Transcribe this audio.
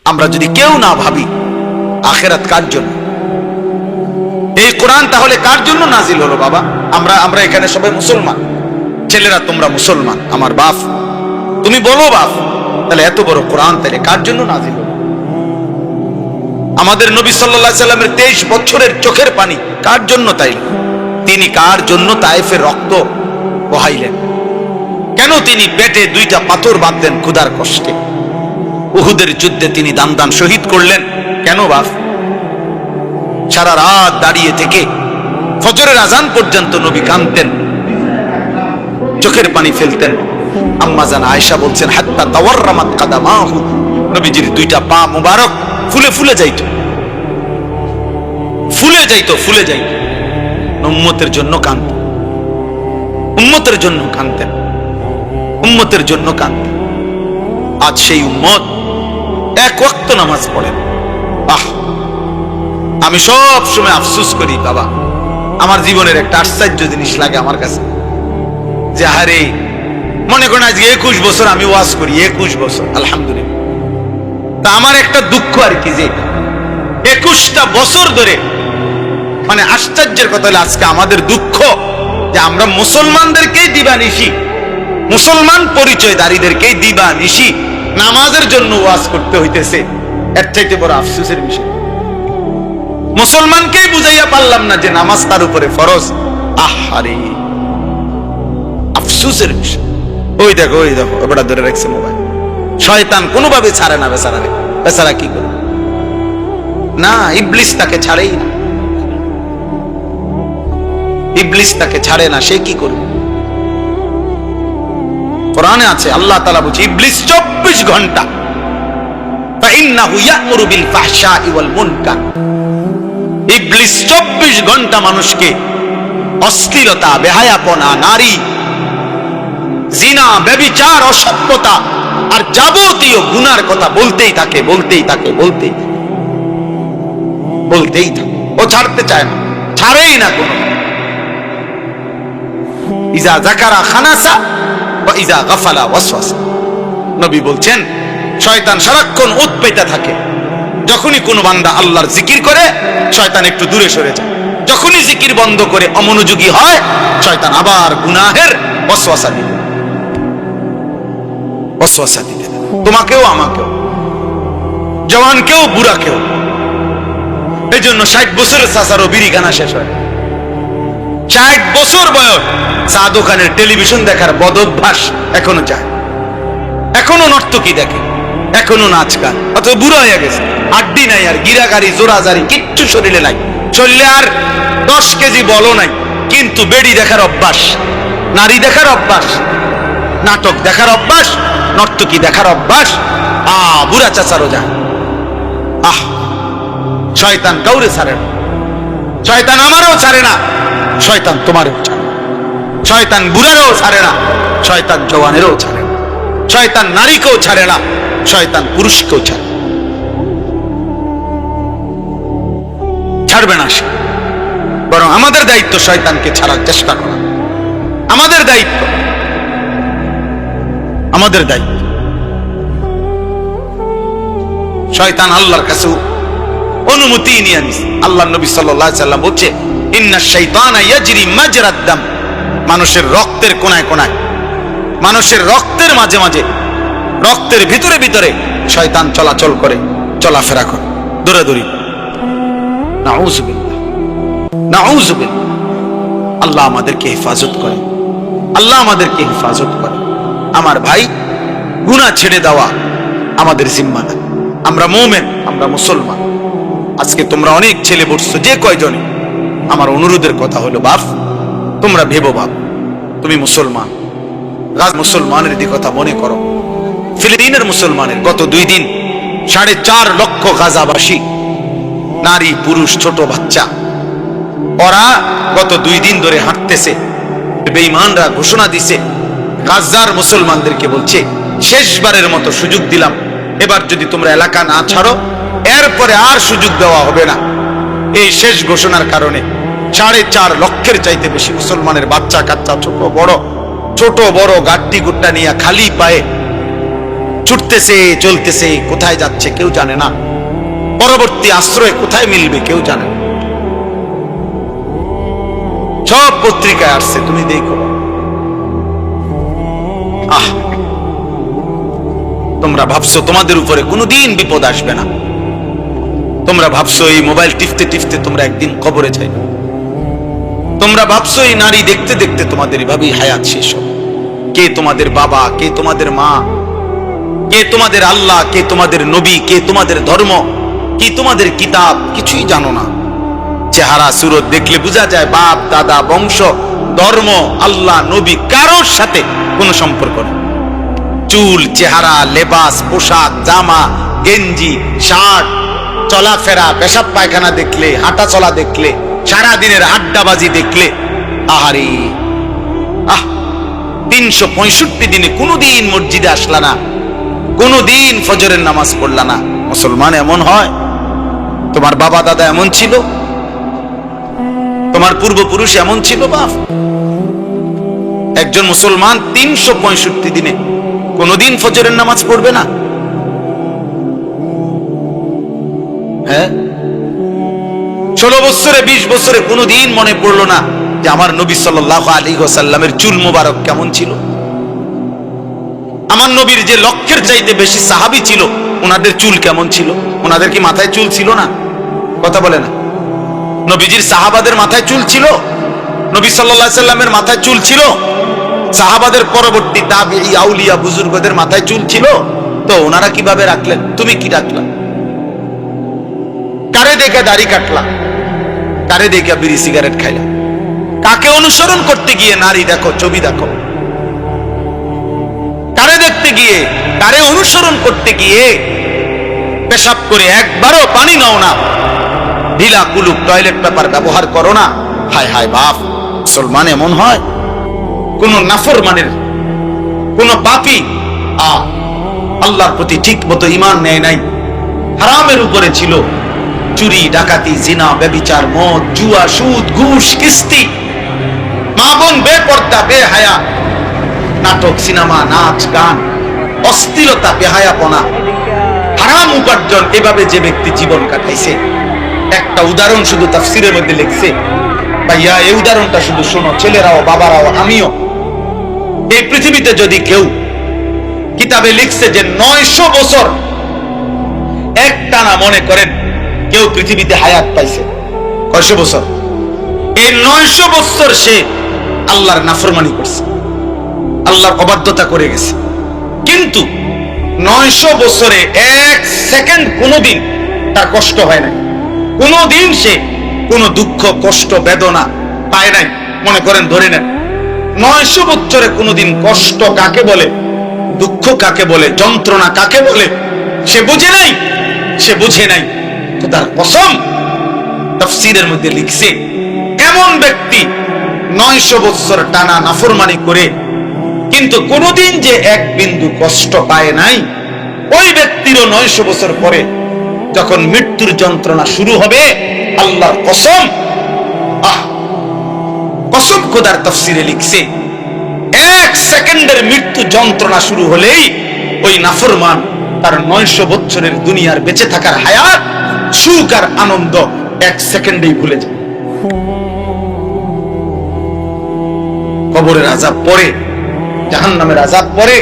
আমরা যদি কেউ না ভাবি আখিরাত কার জন্য, এই কোরআন তাহলে কার জন্য নাজিল হলো বাবা? আমরা এখানে সবাই মুসলমান, ছেলেরা তোমরা মুসলমান, আমার বাপ, তুমি বলো বাপ, তাহলে এত বড় কোরআন তাহলে কার জন্য নাজিল হলো? আমাদের নবী সাল্লাল্লাহু আলাইহি সাল্লামের 23 বছরের চোখের পানি কার জন্য তাই? তিনি কার জন্য তায়েফের রক্ত বহাইলেন? কেন তিনি পেটে 2টা পাথর বাঁধলেন ক্ষুধার কষ্টে? উহুদের যুদ্ধে তিনি দান শহীদ করলেন কেন বাপ? সারা রাত দাঁড়িয়ে থেকে ফজরের আজান পর্যন্ত নবী কাঁদতেন, চোখের পানি ফেলতেন। আম্মা জান আয়েশা বলছেন হাত্তা তাওয়াররামাত কাদামাহু, নবীজির 2টা পা মুবারক ফুলে ফুলে যাইত, ফুলে যাইত, ফুলে যাইত। উম্মতের জন্য কাঁদতেন, উম্মতের জন্য কাঁদতেন, উম্মতের জন্য কাঁদতেন। আজ সেই উম্মত এক ওয়াক্ত নামাজ পড়েন। আহ, আমি সব সময় আফসোস করি বাবা, আমার জীবনের একটা আশ্চর্য জিনিস লাগে আমার কাছে, যে আরে মনে করেন আজকে 21 বছর আমি ওয়াজ করি, 21 বছর আলহামদুলিল্লাহ। তা আমার একটা দুঃখ আর কি, যে 21টা বছর ধরে, মানে আশ্চর্যের কথা হলো আজকে আমাদের দুঃখ যে আমরা মুসলমানদেরকেই দিবানিশি, মুসলমান পরিচয়ধারীদেরকেই দিবানিশি নামাজের জন্য ওয়াজ করতে হইতেছে। এর চাইতে বড় আফসোসের বিষয়, মুসলমানকেই বুঝাইয়া পারলাম না যে নামাজ তার উপরে ফরজ। আহারে আফসোসের বিষয়। ওই দেখো ওটা ধরে রাখছে মোবাইল, শয়তান কোনোভাবে ছাড়ে না বেচারা। বেচারা কি করবে? না, ইবলিস তাকে ছাড়েই না, ইবলিস তাকে ছাড়ে না, সে কি করবে? কোরআনে আছে, আল্লাহ তাআলা বলছে ইবলিস 24 ঘন্টা ফাইন্নাহু ইয়া'মুরু বিল ফাহশাই ওয়াল মুনকার, ইবলিস 24 ঘন্টা মানুষকে অশ্লীলতা, বেহায়াপনা, নারী, জিনা, ব্যভিচার, অসভ্যতা আর যাবতীয় গুনার কথা বলতেই থাকে, বলতেই থাকে, বলতেই থাকে। ও ছাড়তে চায় না, ছাড়েই না কোনো। ইজা যাকারা খানাসা ওয়া ইজা গাফালা ওয়াসওয়াসা, নবী বলছেন শয়তান সারাক্ষণ ওত পেতে থাকে। যখনই কোনো বান্দা আল্লাহর জিকির করে শয়তান একটু দূরে সরে যায়, যখনই জিকির বন্ধ করে অমনোযোগী হয় শয়তান আবার গুনাহের ওয়াসওয়াসা দিবে, ওয়াসওয়াসা দিবে। তোমাকেও, আমাকেও, জওয়ানকেও, বুড়াকেও। এই জন্য 60 বছরের চাচারও বিড়ি গানা শেষ হয়। 60 বছর বয়স, চা দোকানের টেলিভিশন দেখার বদভ্যাস এখনো যায়, এখনো নর্তকী দেখে, এখনো নাচ গান, অথবা বুড়া হয়ে গেছে, আড্ডি নাই আর, গিরাগাড়ি, জোরাজারি কিচ্ছু শরীরে নাই, শরীরে আর 10 কেজি বলও নাই, কিন্তু বেড়ি দেখার অভ্যাস, নারী দেখার অভ্যাস, নাটক দেখার অভ্যাস, নর্তকী দেখার অভ্যাস। বুড়া চাচারও যায়। আহ, শয়তান কাউরে ছাড়ে না, শয়তান আমারও ছাড়ে না, শয়তান তোমারও ছাড়ে, শয়তান বুড়ারও ছাড়ে না, শয়তান জওয়ানেরও ছাড়ে না, শয়তান নারীকেও ছাড়ে না, শয়তান পুরুষকেও ছাড়বে না সে। বরং আমাদের দায়িত্ব শয়তানকে ছাড়ার চেষ্টা করা, আমাদের দায়িত্ব, আমাদের দায়িত্ব। শয়তান আল্লাহর কাছে অনুমতি নিয়ে নিছে। আল্লাহর নবী সাল্লাল্লাহু আলাইহি সাল্লাম বলছে ইন্নাশ শাইতানা ইয়াজরি মাজরাদ দাম, মানুষের রক্তের কোনায় কোনায়, মানুষের রক্তের মাঝে মাঝে, রক্তের ভিতরে ভিতরে শয়তান চলাচল করে, চলাফেরা করে, দৌড়াদৌড়ি। নাউযুবিল্লাহ, নাউযুবিল্লাহ। আল্লাহ আমাদেরকে হেফাজত করে, আল্লাহ আমাদেরকে হেফাজত করে। আমার ভাই, গুনাহ ছেড়ে দেওয়া আমাদের জিম্মা না। আমরা মুমিন, আমরা মুসলমান। আজকে তোমরা অনেক ছেলে বসছো, যে কয়জনে, আমার অনুরোধের কথা হলো বাপ, তোমরা ভেবো বাপ, তুমি মুসলমান, মুসলমানের দিকে কথা মনে করো। ফিলিস্তিনের মুসলমানের গত 2 দিন 4.5 লক্ষ গাজাবাসী, নারী, পুরুষ, ছোট বাচ্চা, ওরা গত 2 দিন ধরে হাঁটতেছে। বেঈমানরা ঘোষণা দিছে, গাজার মুসলমানদেরকে বলছে শেষবারের মতো সুযোগ দিলাম, এবার যদি তোমরা এলাকা না ছাড়ো এরপরে আর সুযোগ দেওয়া হবে না। এই শেষ ঘোষণার কারণে 4.5 লক্ষের চাইতে বেশি মুসলমানের বাচ্চা কাচ্চা, ছোট বড় গাড্ডি গুট্টা নিয়ে খালি পায়ে ছুটতেছে চলতেছে, কোথায় যাচ্ছে কেউ জানে না, পরবর্তী আশ্রয় কোথায় মিলবে কেউ জানে না। সব পত্রিকায় আসছে, তুমি দেখো। তোমরা ভাবছো তোমাদের উপরে কোনোদিন বিপদ আসবে না, তোমরা ভাবছো এই মোবাইল টিপতে টিপতে তোমরা একদিন কবরে যাইবে, তোমরা ভাবছো এই নারী দেখতে দেখতে তোমাদের এভাবেই হায়াত শেষ হবে। কে তোমাদের বাবা, কে তোমাদের মা, কে তোমাদের আল্লাহ, কে তোমাদের নবী, কে তোমাদের ধর্ম, কি তোমাদের কিতাব, কিছুই জানো না। চেহারা সুরত দেখলে বোঝা যায় বাপ দাদা বংশ ধর্ম আল্লাহ নবী কারোর সাথে কোনো সম্পর্ক নেই। চুল চেহারা লেবাস পোশাক জামা গেঞ্জি শার্ট চলাফেরা পেশাব পায়খানা দেখলে, হাঁটা চলা দেখলে, সারাদিনের আড্ডাবাজি দেখলে, আহারে 365 দিনে কোনোদিন মসজিদে আসলা না, কোনোদিন ফজরের নামাজ পড়লা না। মুসলমান এমন হয়? তোমার বাবা দাদা এমন ছিল? তোমার পূর্বপুরুষ এমন ছিল? বাপ, একজন মুসলমান 365 দিনে কোনোদিন ফজরের নামাজ পড়বে না? হ্যাঁ, 16 বছরে 20 বছরে কোনোদিন মনে পড়লো না যে আমার নবী সাল্লাল্লাহু আলাইহি ওয়াসাল্লামের চুল মোবারক কেমন ছিল? আমার নবীর যে লক্ষের চাইতে বেশি সাহাবী ছিল, ওনাদের চুল কেমন ছিল? ওনাদের কি মাথায় চুল ছিল না? কথা বলে না। নবীজির সাহাবাদের মাথায় চুল ছিল? নবী সাল্লাল্লাহু আলাইহি ওয়াসাল্লামের মাথায় চুল ছিল? সাহাবাদের পরবর্তী তাবিঈ আউলিয়া বুজুর্গদের মাথায় চুল ছিল? তো ওনারা কিভাবে রাখলেন? তুমি কি রাখলা? কারে দেখে দাড়ি কাটলা? কারে দেখে বিড়ি সিগারেট খাইলা? কাকে অনুসরণ করতে গিয়ে নারী দেখো, ছবি দেখো? কারে দেখতে গিয়ে, কারে অনুসরণ করতে গিয়ে পেশাব করে একবারও পানি নাও না, ঢিলা কুলুক টয়লেট পেপার ব্যবহার করো না? হায় হায় বাপ, মুসলমান এমন হয়? কোন নাফরমানের, কোন পাপী আল্লাহর প্রতি ঠিক মতো ঈমান নেয় নাই, হারামের উপরে ছিল, চুরি ডাকাতি জিনা ব্যভিচার মদ জুয়া সুদ ঘুষ কিস্তি, মা বোন বেপর্দা বেহায়া, নাটক সিনেমা নাচ গান অশ্লীলতা বেহায়াপনা হারাম উপার্জন, এভাবে যে ব্যক্তি জীবন কাটাইছে, একটা উদাহরণ শুধু তাফসীরের মধ্যে লিখছে। ভাইয়া এই উদাহরণটা শুধু শোনো, ছেলেরাও বাবারাও আমিও। এই পৃথিবীতে যদি কেউ, কিতাবে লিখছে যে 900 বছর একটানা মনে করেন কেউ পৃথিবীতে হায়াত পাইছে, কয়শো বছর? এই 900 বছর সে আল্লাহর নাফরমানি করছে, আল্লাহর অবাধ্যতা করে গেছে, কিন্তু 900 বছরে 1 সেকেন্ড কোনোদিন তার কষ্ট হয় নাই, কোনোদিন সে কোনো দুঃখ কষ্ট বেদনা পায় নাই। মনে করেন ধরে নেন 900 বছরে কোনোদিন কষ্ট কাকে বলে, দুঃখ কাকে বলে, যন্ত্রণা কাকে বলে সে বুঝে নাই, সে বুঝে নাই। খোদার কসম, তাফসীরের মধ্যে লিখছে এমন ব্যক্তি 900 বছর টানা নাফরমানি করে কিন্তু কোনোদিন যে এক বিন্দু কষ্ট পায় নাই, ওই ব্যক্তিরও 900 বছর পরে যখন মৃত্যুর যন্ত্রণা শুরু হবে, আল্লাহর কসম, কসম খোদার তাফসীরে লিখছে 1 সেকেন্ডের মৃত্যু যন্ত্রণা শুরু হলেই ওই নাফরমান তার 900 বছরের দুনিয়ার বেঁচে থাকার হায়াত সুখ আর আনন্দ 1 সেকেন্ডেই ভুলে যায়। কবরের আযাব পরে, জাহান্নামের আযাব পরে,